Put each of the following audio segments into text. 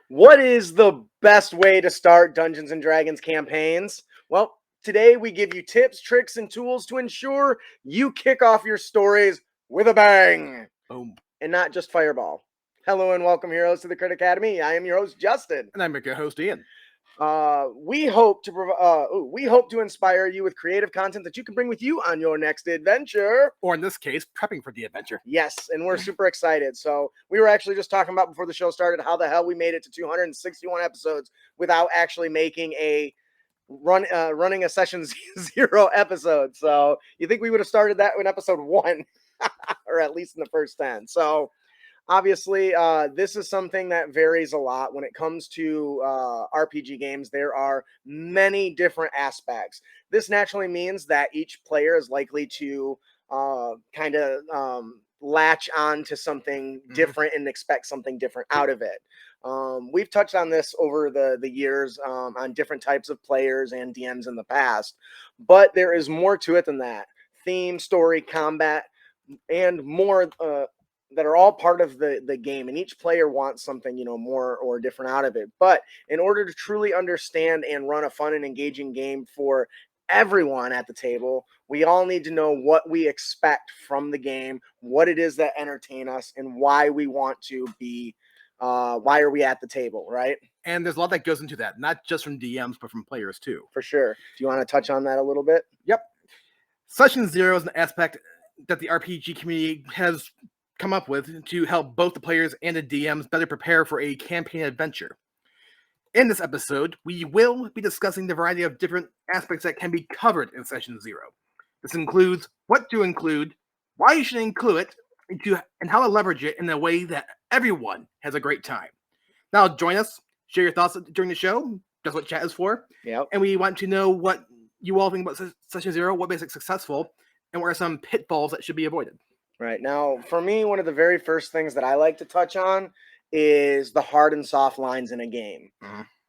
What is the best way to start Dungeons and Dragons campaigns? Well, today we give you tips, tricks, and tools to ensure you kick off your stories with a bang. Boom. And not just fireball. Hello and welcome, heroes, to the Crit Academy. I am your host, Justin. And I'm your host, Ian. We hope to inspire you with creative content that you can bring with you on your next adventure. Or in this case, prepping for the adventure. Yes, and we're super excited. So we were actually just talking about before the show started how the hell we made it to 261 episodes without actually making running a session 0 episode. So you think we would have started that in episode 1, or at least in the first 10. So obviously, this is something that varies a lot when it comes to RPG games. There are many different aspects. This naturally means that each player is likely to latch on to something different and expect something different out of it. We've touched on this over the years on different types of players and DMs in the past, but there is more to it than that. Theme, story, combat, and more that are all part of the game, and each player wants something, more or different out of it. But in order to truly understand and run a fun and engaging game for everyone at the table, we all need to know what we expect from the game, what it is that entertain us, and why we want to be why are we at the table, right? And there's a lot that goes into that, not just from DMs, but from players too. For sure. Do you want to touch on that a little bit? Yep. Session 0 is an aspect that the RPG community has come up with to help both the players and the DMs better prepare for a campaign adventure. In this episode, we will be discussing the variety of different aspects that can be covered in Session 0. This includes what to include, why you should include it, and how to leverage it in a way that everyone has a great time. Now, join us, share your thoughts during the show. That's what chat is for. Yep. And we want to know what you all think about Session 0, what makes it successful, and what are some pitfalls that should be avoided. Right. Now, for me, one of the very first things that I like to touch on is the hard and soft lines in a game.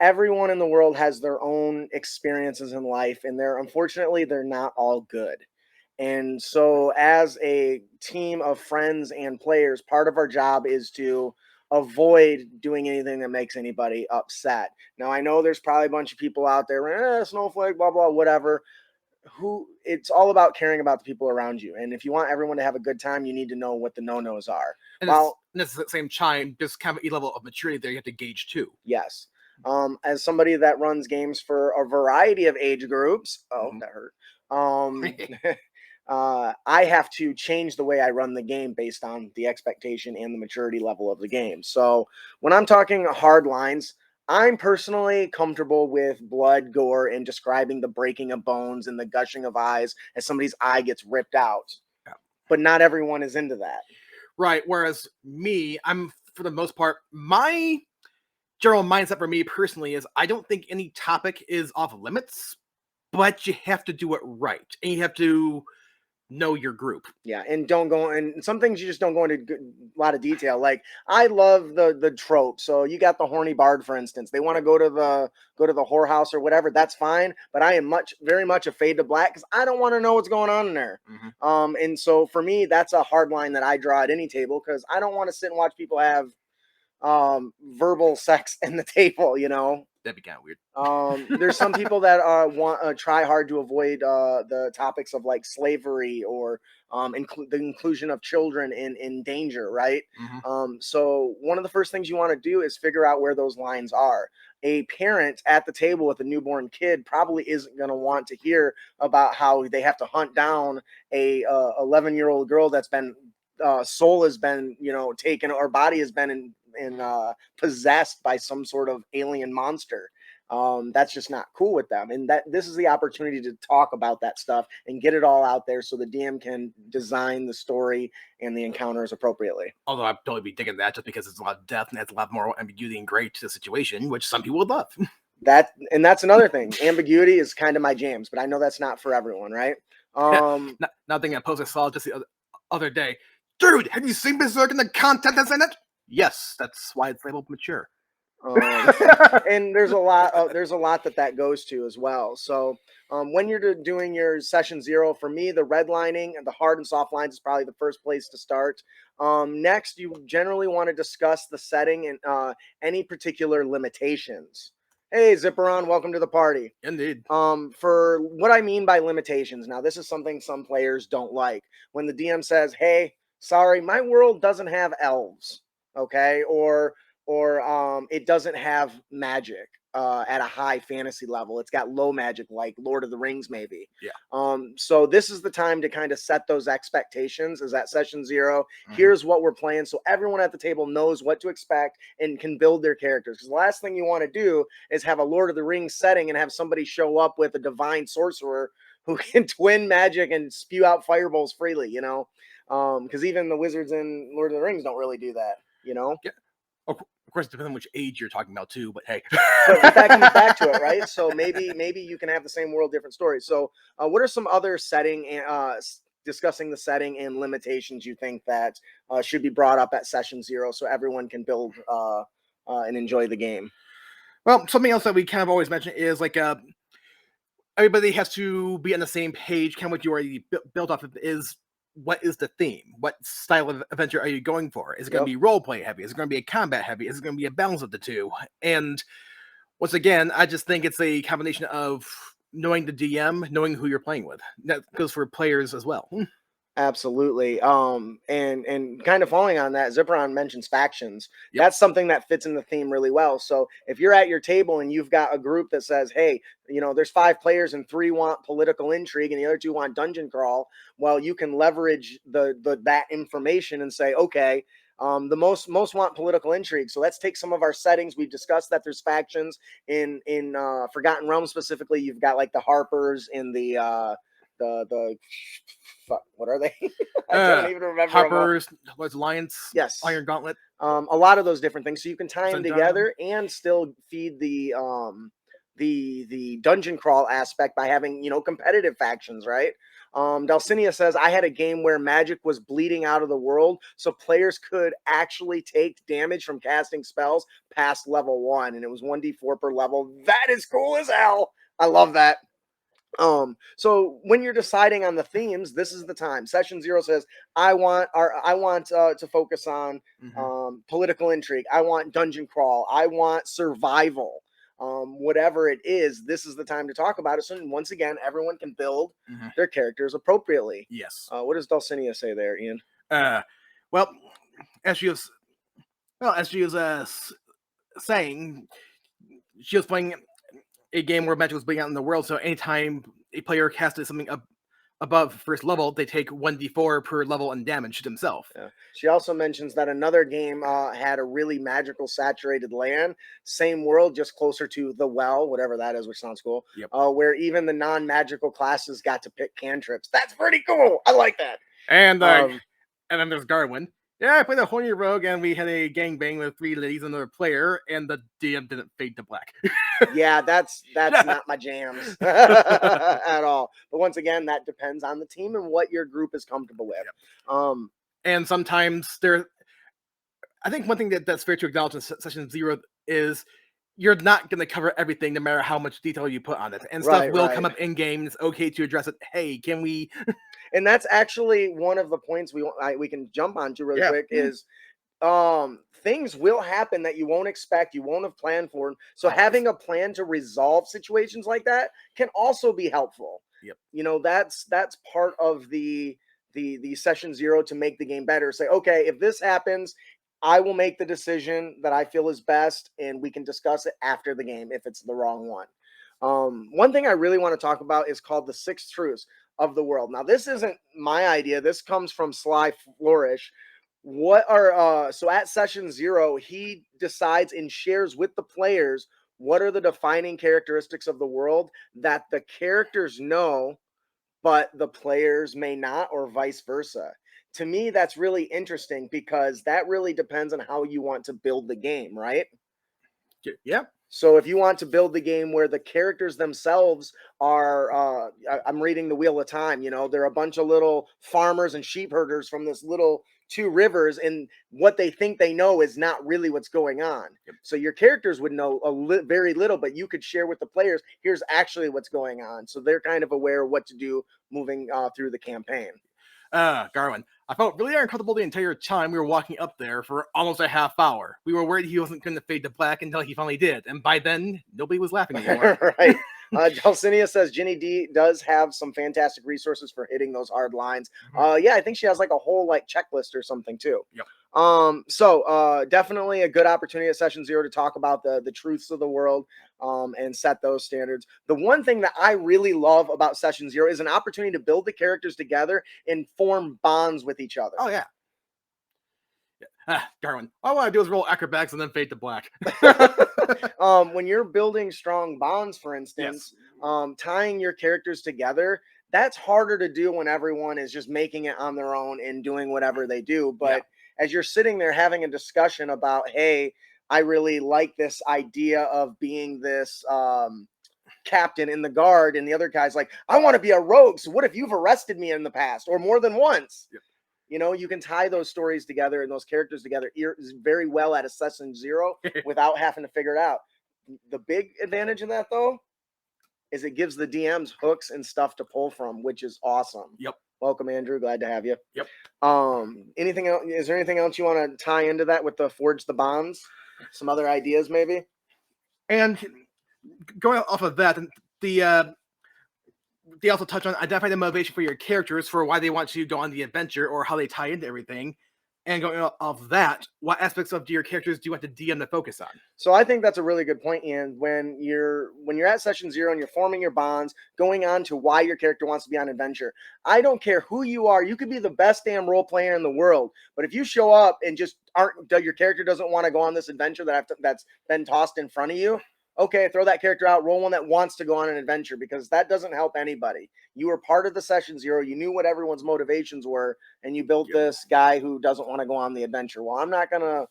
Everyone in the world has their own experiences in life, and unfortunately, they're not all good. And so as a team of friends and players, part of our job is to avoid doing anything that makes anybody upset. Now, I know there's probably a bunch of people out there, snowflake, blah, blah, whatever. It's all about caring about the people around you. And if you want everyone to have a good time, you need to know what the no-nos are. And at the same time, there's kind of a level of maturity there you have to gauge too. Yes. As somebody that runs games for a variety of age groups, that hurt. I have to change the way I run the game based on the expectation and the maturity level of the game. So when I'm talking hard lines, I'm personally comfortable with blood, gore, and describing the breaking of bones and the gushing of eyes as somebody's eye gets ripped out. Yeah. But not everyone is into that. Right. Whereas me, I'm, for the most part, my general mindset for me personally is I don't think any topic is off limits, but you have to do it right. And you have to know your group. Yeah, and don't go, and some things you just don't go into a lot of detail. Like, I love the trope. So you got the horny bard, for instance. They want to go to the whorehouse or whatever. That's fine. But I am very much a fade to black because I don't want to know what's going on in there. And so for me, that's a hard line that I draw at any table because I don't want to sit and watch people have verbal sex in the table, That'd be kind of weird. There's some people that want try hard to avoid the topics of like slavery or the inclusion of children in danger, right? So one of the first things you want to do is figure out where those lines are. A parent at the table with a newborn kid probably isn't going to want to hear about how they have to hunt down a 11-year-old girl that's been soul has been taken, or body has been possessed by some sort of alien monster. That's just not cool with them. And this is the opportunity to talk about that stuff and get it all out there so the DM can design the story and the encounters appropriately. Although I'd totally be digging that just because it's a lot of depth and adds a lot more ambiguity and gray to the situation, which some people would love. That's another thing. Ambiguity is kind of my jams, but I know that's not for everyone, right? Now thinking a post I saw just the other day. Dude, have you seen Berserk and the content that's in it? Yes, that's why it's labeled mature. And there's a lot that goes to as well. So when you're doing your session 0, for me, the redlining and the hard and soft lines is probably the first place to start. Next, you generally want to discuss the setting and any particular limitations. Hey, Zipperon, welcome to the party. Indeed. For what I mean by limitations, now this is something some players don't like. When the DM says, "Hey, sorry, my world doesn't have elves," okay, or it doesn't have magic at a high fantasy level. It's got low magic, like Lord of the Rings, maybe. Yeah. So this is the time to kind of set those expectations. Is at session 0. Here's what we're playing, so everyone at the table knows what to expect and can build their characters. Because the last thing you want to do is have a Lord of the Rings setting and have somebody show up with a divine sorcerer who can twin magic and spew out fireballs freely. Because even the wizards in Lord of the Rings don't really do that. Yeah. Of course, it depends on which age you're talking about too, but hey. but that comes back to it, right? So maybe you can have the same world, different stories. So what are some other discussing the setting and limitations you think that should be brought up at session 0 so everyone can build and enjoy the game? Well, something else that we kind of always mention is like everybody has to be on the same page. Kind of what you already built off of is, what is the theme? What style of adventure are you going for? Is it going to be role play heavy? Is it going to be a combat heavy? Is it going to be a balance of the two? And once again, I just think it's a combination of knowing the DM, knowing who you're playing with. That goes for players as well. Absolutely. And kind of following on that, Zipperon mentions factions. Yep. That's something that fits in the theme really well. So if you're at your table and you've got a group that says, hey, there's 5 players and 3 want political intrigue and the other 2 want dungeon crawl, well, you can leverage that information and say, okay, the most want political intrigue. So let's take some of our settings. We've discussed that there's factions in Forgotten Realms specifically. You've got like the Harpers in the what are they? I don't even remember. Harpers, what's Alliance? Yes. Iron Gauntlet. A lot of those different things. So you can tie them together and still feed the dungeon crawl aspect by having, competitive factions, right? Dalcinia says, I had a game where magic was bleeding out of the world, so players could actually take damage from casting spells past level 1, and it was 1d4 per level. That is cool as hell. I love that. So when you're deciding on the themes, this is the time. Session 0 says, I want to focus on political intrigue. I want dungeon crawl. I want survival. Whatever it is, this is the time to talk about it. So once again, everyone can build their characters appropriately. Yes. What does Dalcinia say there, Ian? Well, as she was saying, she was playing a game where magic was being out in the world, so anytime a player casted something above first level, they take 1d4 per level and damage themselves. Yeah. She also mentions that another game had a really magical saturated land, same world, just closer to the well, whatever that is, which sounds cool. Yep. Where even the non-magical classes got to pick cantrips. That's pretty cool. I like that. And then there's Darwin. Yeah, I played a horny rogue, and we had a gangbang with 3 ladies and another player, and the DM didn't fade to black. Yeah, that's not my jams at all. But once again, that depends on the team and what your group is comfortable with. Yep. And sometimes I think one thing that's fair to acknowledge in session 0 is you're not going to cover everything, no matter how much detail you put on it. And stuff will come up in game. It's okay to address it. Hey, can we? And that's actually one of the points we can jump onto real quick is things will happen that you won't expect, you won't have planned for. So having a plan to resolve situations like that can also be helpful. Yep. That's part of the session 0 to make the game better. Say, okay, if this happens, I will make the decision that I feel is best, and we can discuss it after the game if it's the wrong one. One thing I really want to talk about is called the 6 Truths of the World. Now, this isn't my idea. This comes from Sly Flourish. So at session 0, he decides and shares with the players what are the defining characteristics of the world that the characters know, but the players may not, or vice versa. To me, that's really interesting because that really depends on how you want to build the game, right? Yeah. So if you want to build the game where the characters themselves are, I'm reading the Wheel of Time, they're a bunch of little farmers and sheep herders from this little two rivers, and what they think they know is not really what's going on. So your characters would know very little, but you could share with the players, here's actually what's going on. So they're kind of aware of what to do moving through the campaign. Garwin, I felt really uncomfortable the entire time we were walking up there for almost a half hour. We were worried he wasn't going to fade to black until he finally did, and by then, nobody was laughing anymore. Right. Dulcinea says Ginny D does have some fantastic resources for hitting those hard lines. Yeah, I think she has like a whole like checklist or something too. Yep. So definitely a good opportunity at Session 0 to talk about the truths of the world and set those standards. The one thing that I really love about Session 0 is an opportunity to build the characters together and form bonds with each other. Oh, yeah. Garwin, all I want to do is roll acrobatics and then fade to black. When you're building strong bonds, for instance, tying your characters together, that's harder to do when everyone is just making it on their own and doing whatever they do. But as you're sitting there having a discussion about, hey, I really like this idea of being this captain in the guard, and the other guy's like, I want to be a rogue. So what if you've arrested me in the past or more than once? You know, you can tie those stories together and those characters together very well at a Session 0 without having to figure it out. The big advantage in that, though, is it gives the DMs hooks and stuff to pull from, which is awesome. Yep. Welcome, Andrew. Glad to have you. Yep. Anything else? Is there anything else you want to tie into that with the forge the bonds? Some other ideas, maybe? And going off of that, they also touch on identifying the motivation for your characters for why they want to go on the adventure or how they tie into everything. And going off that, what aspects of your characters do you want the DM to focus on? So I think that's a really good point, Ian. When you're at Session 0 and you're forming your bonds, going on to why your character wants to be on adventure. I don't care who you are. You could be the best damn role player in the world, but if you show up and just your character doesn't want to go on this adventure that's been tossed in front of you, okay, throw that character out, roll one that wants to go on an adventure, because that doesn't help anybody. You were part of the Session 0. You knew what everyone's motivations were, and you built this guy who doesn't want to go on the adventure. Well, I'm not going to,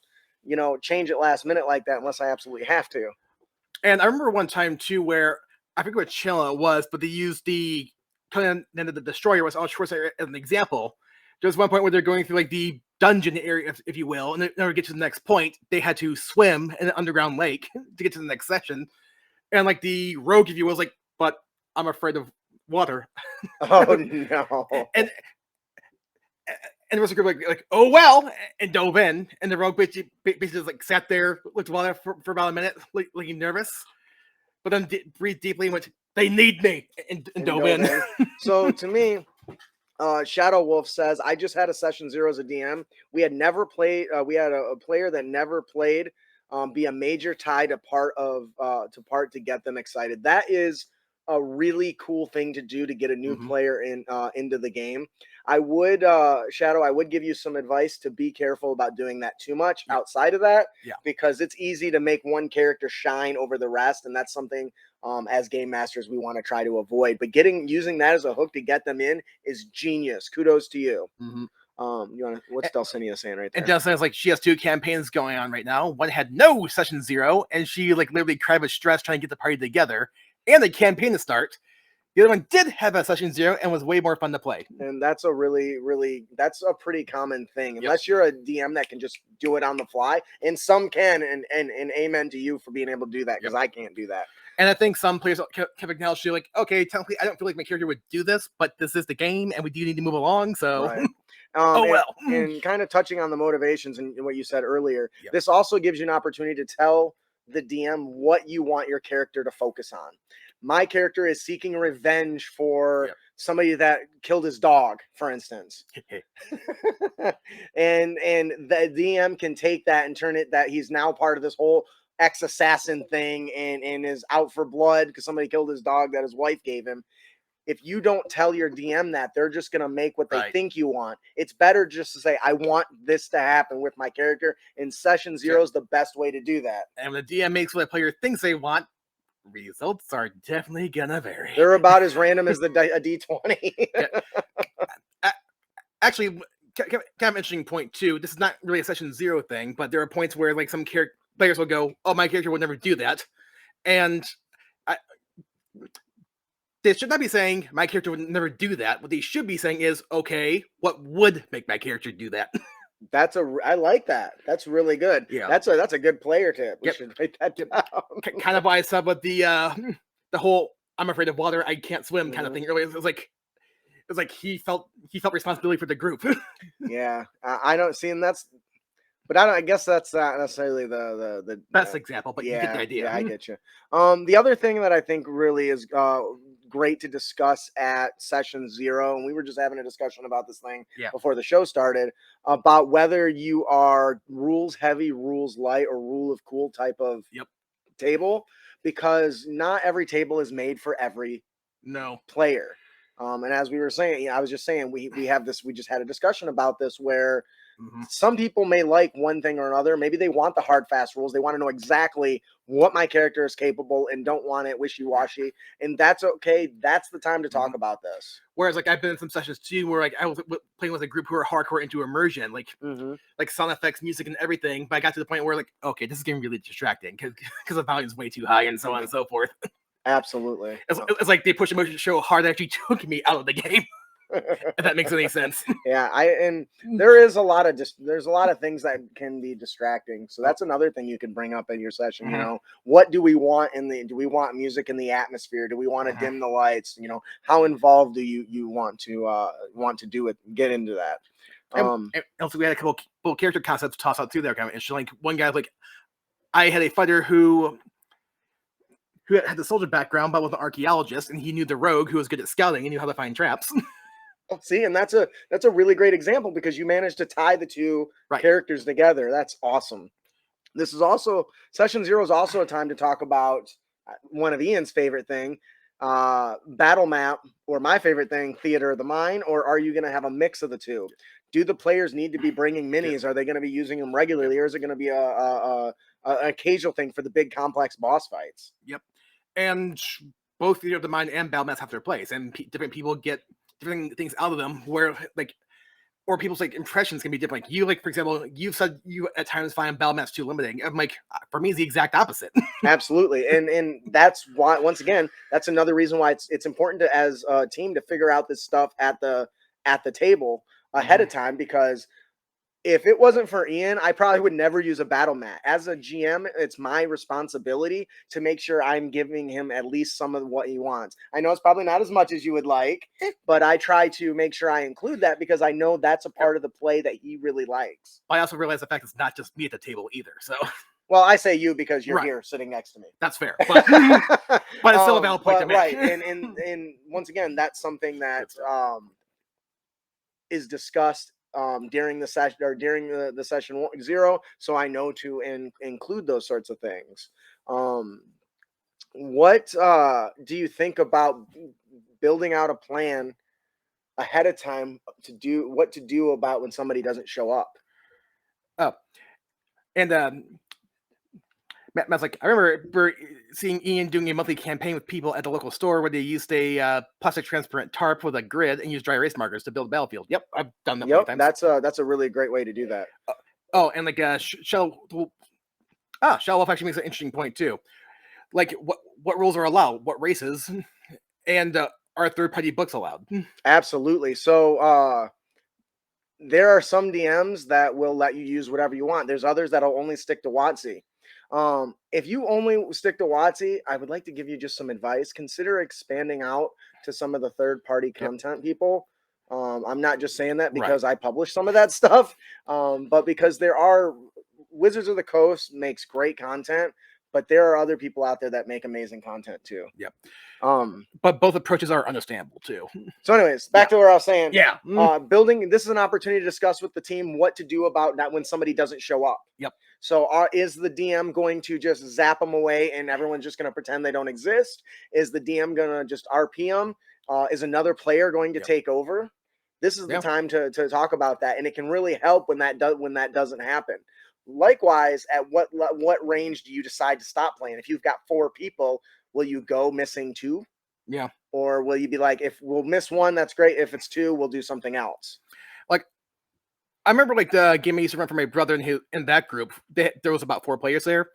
change it last minute like that unless I absolutely have to. And I remember one time, too, where I forget what channel it was, but they used the Conan the Destroyer was on Schwarzenegger as an example. There's one point where they're going through like the dungeon area, if you will, and in order to get to the next point, they had to swim in an underground lake to get to the next section. And like the rogue, if you will, was like, but I'm afraid of water. Oh no. And the rest of the group like, oh well, and dove in, and the rogue basically just like sat there, looked at water for about a minute, looking nervous, but then breathed deeply and went, they need me, and dove in. So to me, Shadow Wolf says, I just had a Session 0 as a DM. We had never played. We had a player that never played be a major tie to part to get them excited. That is a really cool thing to do to get a new player into the game. I would, Shadow, I would give you some advice to be careful about doing that too much outside of that, because it's easy to make one character shine over the rest, and that's something as game masters we want to try to avoid. But using that as a hook to get them in is genius. Kudos to you. What's Dulcinea saying right there? And Dulcinea's like, she has 2 campaigns going on right now. One had no Session 0, and she like literally cried with stress trying to get the party together and the campaign to start. The other one did have a Session 0 and was way more fun to play. And that's a that's a pretty common thing. Unless you're a DM that can just do it on the fly. And some can, and amen to you for being able to do that, because I can't do that. And I think some players can acknowledge, like, okay, technically I don't feel like my character would do this, but this is the game and we do need to move along, so... Right. well. And kind of touching on the motivations and what you said earlier, this also gives you an opportunity to tell the DM what you want your character to focus on. My character is seeking revenge for somebody that killed his dog, for instance. and the DM can take that and turn it that he's now part of this whole ex-assassin thing and is out for blood because somebody killed his dog that his wife gave him. If you don't tell your DM that, they're just going to make what they think you want. It's better just to say, I want this to happen with my character. And Session 0 is the best way to do that. And when the DM makes what a player thinks they want, results are definitely going to vary. They're about as random as a D20. Actually, kind of interesting point, too. This is not really a Session 0 thing, but there are points where like some players will go, oh, my character would never do that. And they should not be saying, my character would never do that. What they should be saying is, okay, what would make my character do that? I like that. That's really good. Yeah. That's a good player tip. We Yep. should write that Yep. down. Kind of why I said with the whole I'm afraid of water, I can't swim kind of Mhm. thing earlier. It was like he felt responsibility for the group. Yeah, I don't see, and that's, but I guess that's not necessarily the Best example, but you get the yeah, idea. yeah, I get you. The other thing that I think really is great to discuss at session 0, and we were just having a discussion about this thing Yeah. before the show started, about whether you are rules heavy, rules light, or rule of cool type of Yep. table, because not every table is made for every No. player. And as we were saying, I was just saying, we just had a discussion about this where some people may like one thing or another. Maybe they want the hard, fast rules. They want to know exactly what my character is capable and don't want it wishy-washy. And that's okay. That's the time to talk about this. Whereas, like, I've been in some sessions too where, like, I was playing with a group who are hardcore into immersion, like sound effects, music, and everything. But I got to the point where, like, okay, this is getting really distracting because the volume's way too high and so on and so forth. Absolutely. It's like they pushed the motion so hard that actually took me out of the game. If that makes any sense. Yeah, and there's a lot of things that can be distracting. So that's another thing you can bring up in your session. You know, what do we want do we want music in the atmosphere? Do we want to dim the lights? You know, how involved do you want to do it? Get into that. And also, we had a couple character concepts toss out too. There, kind of interesting. Like one guy, like I had a fighter who had the soldier background, but was an archaeologist, and he knew the rogue who was good at scouting and knew how to find traps. See, and that's a really great example because you managed to tie the two characters together. That's awesome. This is also session 0 is also a time to talk about one of Ian's favorite thing, battle map, or my favorite thing, theater of the mind. Or are you going to have a mix of the two? Do the players need to be bringing minis? Are they going to be using them regularly, or is it going to be an occasional thing for the big complex boss fights? Yep. And both theater of the mind and battle maps have their place, and different people get different things out of them. Where like, or people's like impressions can be different. Like you, like for example, you've said you at times find battle maps too limiting. I'm like, for me, it's the exact opposite. Absolutely, and that's why, once again, that's another reason why it's important to, as a team, to figure out this stuff at the table ahead of time, because if it wasn't for Ian, I probably would never use a battle mat. As a GM, it's my responsibility to make sure I'm giving him at least some of what he wants. I know it's probably not as much as you would like, but I try to make sure I include that because I know that's a part of the play that he really likes. I also realize the fact it's not just me at the table either. So, well, I say you because you're here sitting next to me. That's fair, but it's still a valid point to make. Right, and once again, that's something that is discussed during the session, or during the session 0, so I know to include those sorts of things. What do you think about building out a plan ahead of time to do about when somebody doesn't show up? Oh, and Matt's like, I remember seeing Ian doing a monthly campaign with people at the local store where they used a plastic transparent tarp with a grid and used dry erase markers to build a battlefield. Yep, I've done that. Yep, that's a really great way to do that. And like Shell Wolf actually makes an interesting point too. Like what rules are allowed, what races, and are third-party books allowed? Absolutely. So there are some DMs that will let you use whatever you want. There's others that'll only stick to WotC. If you only stick to WotC, I would like to give you just some advice. Consider expanding out to some of the third-party content people. I'm not just saying that because I publish some of that stuff, but because there are Wizards of the Coast makes great content, but there are other people out there that make amazing content too. Yep. But both approaches are understandable too. So anyways, back to what I was saying. Yeah. Building, this is an opportunity to discuss with the team what to do about that when somebody doesn't show up. Yep. So is the DM going to just zap them away and everyone's just going to pretend they don't exist? Is the DM going to just RP them? Is another player going to take over? This is the time to talk about that, and it can really help when that doesn't happen. Likewise, at what range do you decide to stop playing? If you've got 4 people, will you go missing 2? Yeah. Or will you be like, if we'll miss 1, that's great. If it's 2, we'll do something else. Like, I remember like the game I used to run for my brother in that group. There was about 4 players there,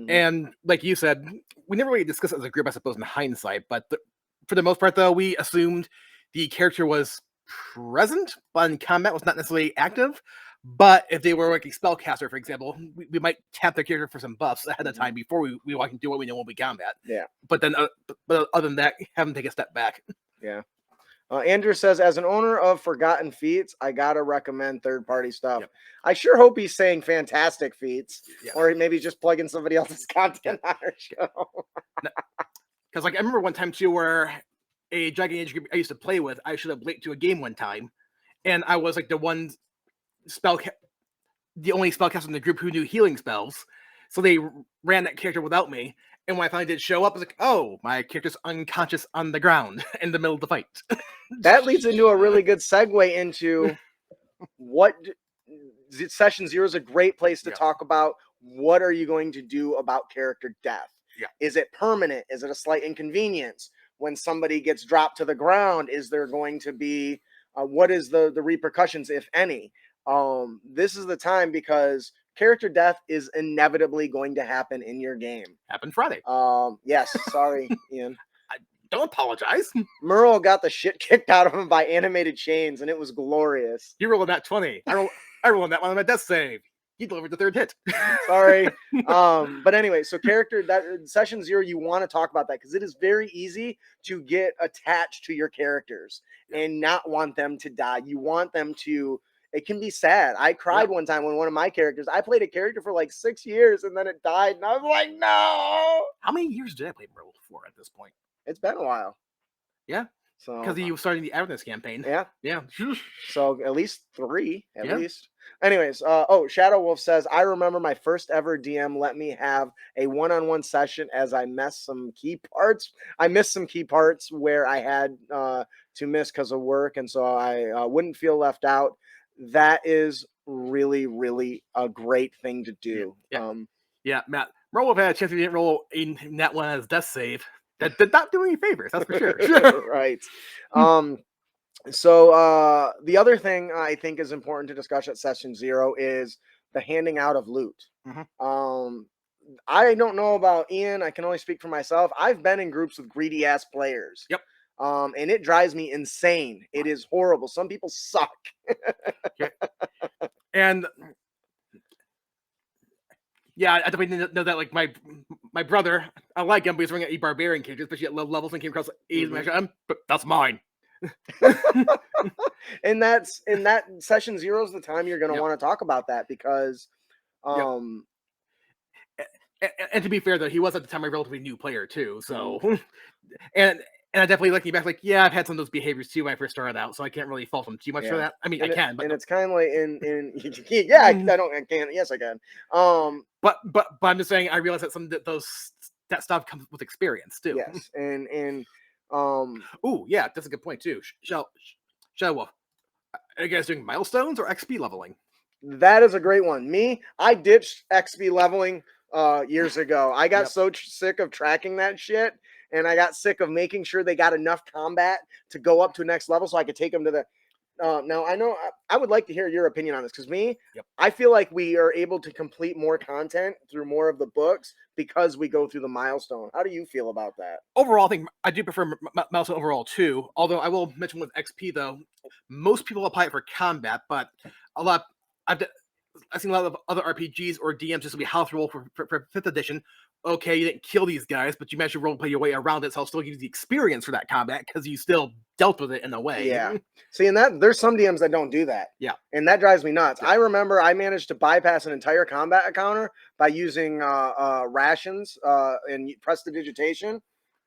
and like you said, we never really discussed it as a group, I suppose, in hindsight. But for the most part, though, we assumed the character was present, but in combat was not necessarily active. But if they were like a spellcaster, for example, we might tap their character for some buffs ahead of time before we can do what we know will be combat. Yeah. But then, but other than that, have them take a step back. Yeah. Andrew says, as an owner of Forgotten Feats, I gotta recommend third-party stuff. Yep. I sure hope he's saying Fantastic Feats, Yeah. or maybe just plugging somebody else's content on our show. Because like I remember one time too, where a Dragon Age group I used to play with, I showed up late to a game one time, and I was like the only spellcaster in the group who knew healing spells, so they ran that character without me. And when I finally did show up, I was like, "Oh, my character's unconscious on the ground in the middle of the fight." That leads into a really good segue into what Session Zero is a great place to talk about. What are you going to do about character death? Yeah. Is it permanent? Is it a slight inconvenience? When somebody gets dropped to the ground, is there going to be what is the repercussions, if any? This is the time because character death is inevitably going to happen in your game. Happened Friday. Yes, sorry, Ian. Don't apologize. Merle got the shit kicked out of him by animated chains, and it was glorious. You rolled that 20. I rolled that one on my death save. You delivered the third hit. Sorry. But anyway, so character that Session Zero, you want to talk about that because it is very easy to get attached to your characters and not want them to die. You want them to. It can be sad. I cried one time when one of my characters. I played a character for like 6 years and then it died, and I was like, no. How many years did I play Merle for at this point? It's been a while. Yeah. So because he was starting the Avernus campaign. Yeah. Yeah. So at least 3, at least. Anyways, Shadow Wolf says, I remember my first ever DM let me have a one-on-one session as I missed some key parts. I missed some key parts where I had to miss because of work, and so I wouldn't feel left out. That is really, really a great thing to do. Yeah, Matt. Merle Wolf had a chance he didn't roll in that one as death save. That did not do any favors, that's for sure. Right. So the other thing I think is important to discuss at Session Zero is the handing out of loot. I don't know about Ian. I can only speak for myself. I've been in groups with greedy ass players. Yep. And it drives me insane. It is horrible. Some people suck. And yeah, I definitely know that. Like my brother, I like him, but he's running a barbarian character, especially at low levels, and came across but that's mine. And that's in that Session Zero is the time you're going to want to talk about that because and to be fair though, he was at the time a relatively new player too, so and I definitely looking back, like, yeah, I've had some of those behaviors too when I first started out, so I can't really fault him too much for that. I mean, and I can, but and it's kind of like in I can. Yes, I can. But I'm just saying, I realize that some of that stuff comes with experience too. Yes, and oh yeah, that's a good point too. Shadow Wolf, are you guys doing milestones or XP leveling? That is a great one. I ditched XP leveling years ago. I got so sick of tracking that shit, and I got sick of making sure they got enough combat to go up to next level so I could take them to the. Now, I know I would like to hear your opinion on this because I feel like we are able to complete more content through more of the books because we go through the milestone. How do you feel about that? Overall, I think I do prefer milestone overall too. Although I will mention with XP though, most people apply it for combat, but I've seen a lot of other RPGs or DMs just to be house roll for 5th edition. Okay, you didn't kill these guys, but you managed to roleplay your way around it, so I'll still give you the experience for that combat because you still dealt with it in a way. Yeah. See, and there's some DMs that don't do that. Yeah. And that drives me nuts. Yeah. I remember I managed to bypass an entire combat encounter by using rations and prestidigitation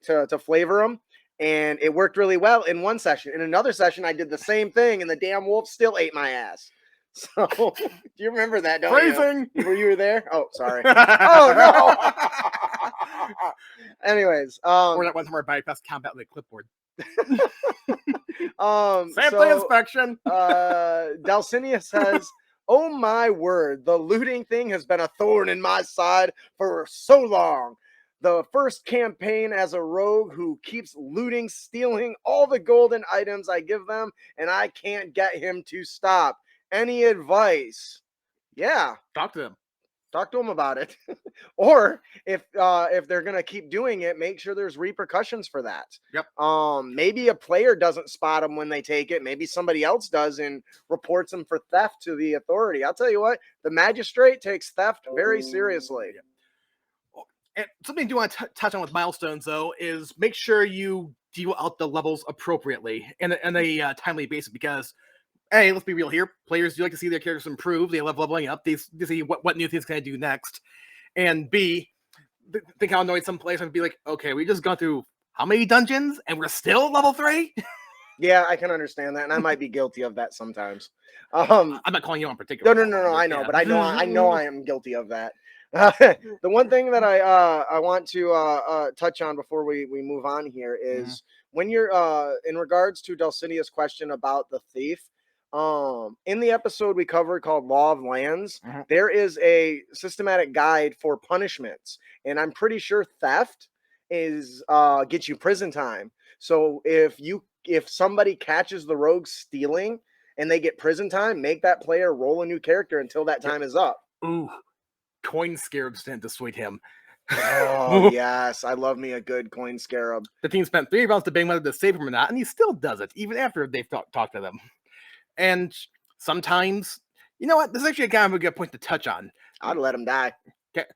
to flavor them. And it worked really well in one session. In another session, I did the same thing, and the damn wolf still ate my ass. So, do you remember that, don't Phrasing. you? You were there? Oh, sorry. Oh, no. Anyways. Or that one time I bypassed combat with a clipboard. Sample inspection. Dalcinia says, oh, my word. The looting thing has been a thorn in my side for so long. The first campaign as a rogue who keeps looting, stealing all the golden items I give them, and I can't get him to stop. Any advice? Yeah. Talk to them. Talk to him about it. Or if they're gonna keep doing it, make sure there's repercussions for that. Yep. Maybe a player doesn't spot them when they take it. Maybe somebody else does and reports them for theft to the authority. I'll tell you what, the magistrate takes theft very seriously. Yeah. And something I do want to touch on with milestones, though, is make sure you deal out the levels appropriately and a timely basis. Because, hey, let's be real here. Players do like to see their characters improve. They love leveling up. They see what new things can I do next. And B, think how annoyed some players would be like, okay, we just gone through how many dungeons and we're still level 3? Yeah, I can understand that, and I might be guilty of that sometimes. I'm not calling you on particular. No, I know, yeah. But I know I am guilty of that. The one thing that I want to touch on before we move on here is when you're in regards to Dulcinea's question about the thief. In the episode we covered called Law of Lands, there is a systematic guide for punishments, and I'm pretty sure theft is gets you prison time. So if somebody catches the rogue stealing and they get prison time, make that player roll a new character until that time is up. Ooh. Coin scarabs didn't dissuade him. Oh, yes. I love me a good coin scarab. The team spent 3 rounds debating whether to save him or not, and he still does it, even after they've talked to them. And sometimes, you know what? This is actually kind of a good point to touch on. I'd let him die. Okay.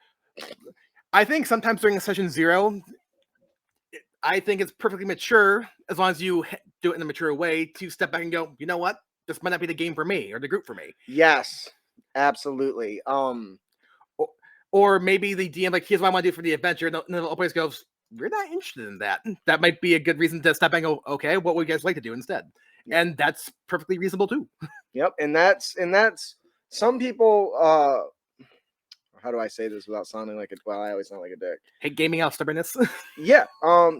I think sometimes during session 0, I think it's perfectly mature, as long as you do it in a mature way, to step back and go, you know what? This might not be the game for me or the group for me. Yes, absolutely. Or maybe the DM, like, here's what I want to do for the adventure. And the operator goes, we're not interested in that. That might be a good reason to step back and go, okay, what would you guys like to do instead? Yep. And that's perfectly reasonable too. Yep. And that's some people, how do I say this without sounding like it? Well, I always sound like a dick. Hey, gaming out stubbornness. Yeah.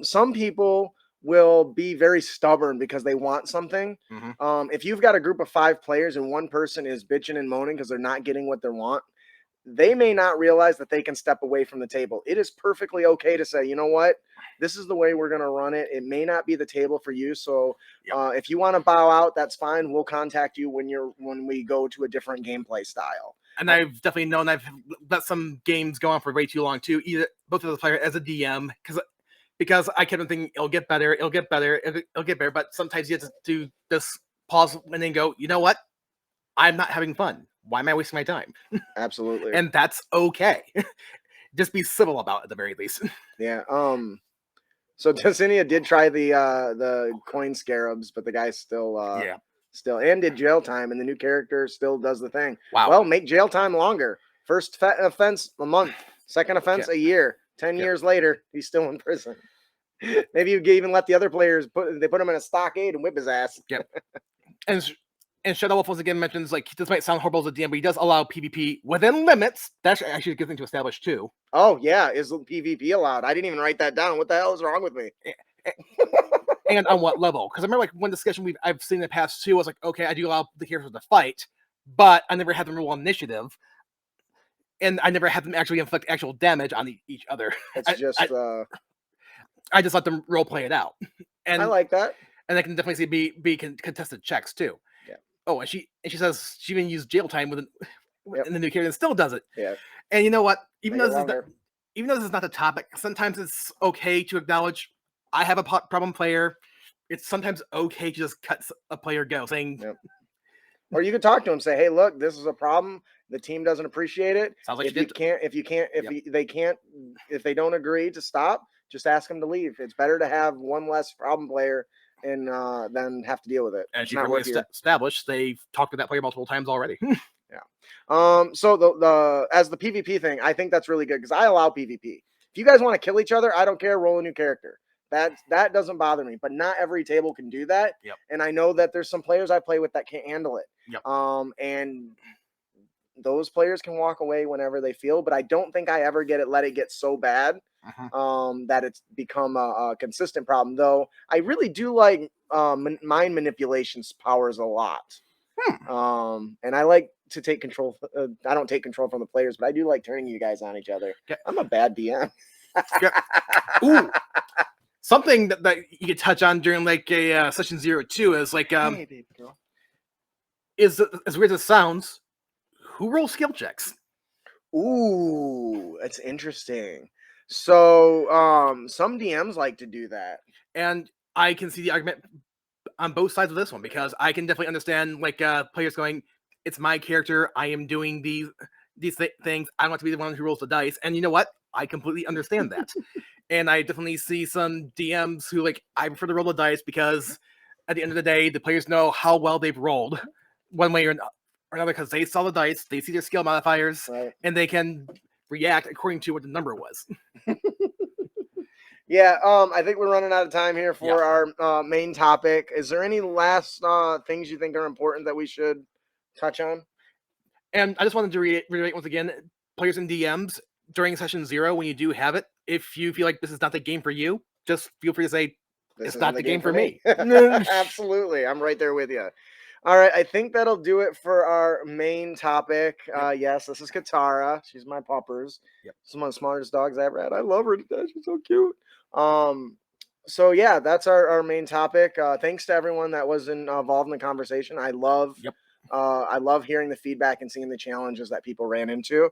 Some people will be very stubborn because they want something. If you've got a group of 5 players and one person is bitching and moaning because they're not getting what they want, they may not realize that they can step away from the table. It is perfectly okay to say, you know what, this is the way we're going to run it. It may not be the table for you. So if you want to bow out, that's fine. We'll contact you when we go to a different gameplay style. And I've definitely known I've let some games go on for way too long too. Either both of the players as a DM, because I kept on thinking it'll get better. But sometimes you have to just pause and then go, you know what? I'm not having fun. Why am I wasting my time? Absolutely. And that's okay. Just be civil about it at the very least. Yeah. So Dulcinea did try the coin scarabs, but the guy still and did jail time, and the new character still does the thing. Wow. Well, make jail time longer. First offense a month, second offense a year. 10 years later, he's still in prison. Maybe you even let the other players put him in a stockade and whip his ass. Yep. And Shadow Wolf once again mentions, like, this might sound horrible as a DM, but he does allow PvP within limits. That's actually a good thing to establish too. Oh yeah, is PvP allowed? I didn't even write that down. What the hell is wrong with me? And on what level? Because I remember, like, one discussion I've seen in the past too, I was like, okay, I do allow the characters to fight, but I never had them roll initiative, and I never had them actually inflict actual damage on each other. It's I just let them role play it out, and I like that. And I can definitely see be contested checks too. Yeah. Oh, and she says she even used jail time in the new character and still does it. Yeah. And you know what? Even though this is not the topic, sometimes it's okay to acknowledge I have a problem player. It's sometimes okay to just cut a player go, saying. Yep. Or you could talk to him, say, "Hey, look, this is a problem. The team doesn't appreciate it. Sounds like if they don't agree to stop, just ask them to leave. It's better to have one less problem player and then have to deal with it." As you've already established, they've talked to that player multiple times already. Yeah. So the as the PvP thing, I think that's really good because I allow PvP. If you guys want to kill each other, I don't care. Roll a new character. That doesn't bother me, but not every table can do that. Yep. And I know that there's some players I play with that can't handle it. Yep. And those players can walk away whenever they feel, but I don't think I ever let it get so bad that it's become a consistent problem. Though I really do like mind manipulation powers a lot. And I like to take control. I don't take control from the players, but I do like turning you guys on each other. Yeah. I'm a bad DM. Ooh. Something that you could touch on during like a session 02 is like Hey, baby girl. is as weird as it sounds, who rolls skill checks? Ooh, that's interesting. So, some DMs like to do that. And I can see the argument on both sides of this one because I can definitely understand like players going, "It's my character. I am doing these things. I want to be the one who rolls the dice." And you know what? I completely understand that. And I definitely see some DMs who like I prefer to roll the dice because at the end of the day, the players know how well they've rolled one way or another because they saw the dice, they see their skill modifiers, Right. and they can react according to what the number was. Yeah, I think we're running out of time here for our main topic. Is there any last things you think are important that we should touch on? And I just wanted to reiterate once again, players and DMs during session 0, when you do have it, if you feel like this is not the game for you, just feel free to say, This it's isn't not the the game for me. me. Absolutely. I'm right there with you. All right. I think that'll do it for our main topic. Yes, this is Katara. She's my puppers. Yep. She's one of the smartest dogs I ever had. I love her to death. She's so cute. So yeah, that's our main topic. Thanks to everyone that was involved in the conversation. I love Yep. I love hearing the feedback and seeing the challenges that people ran into.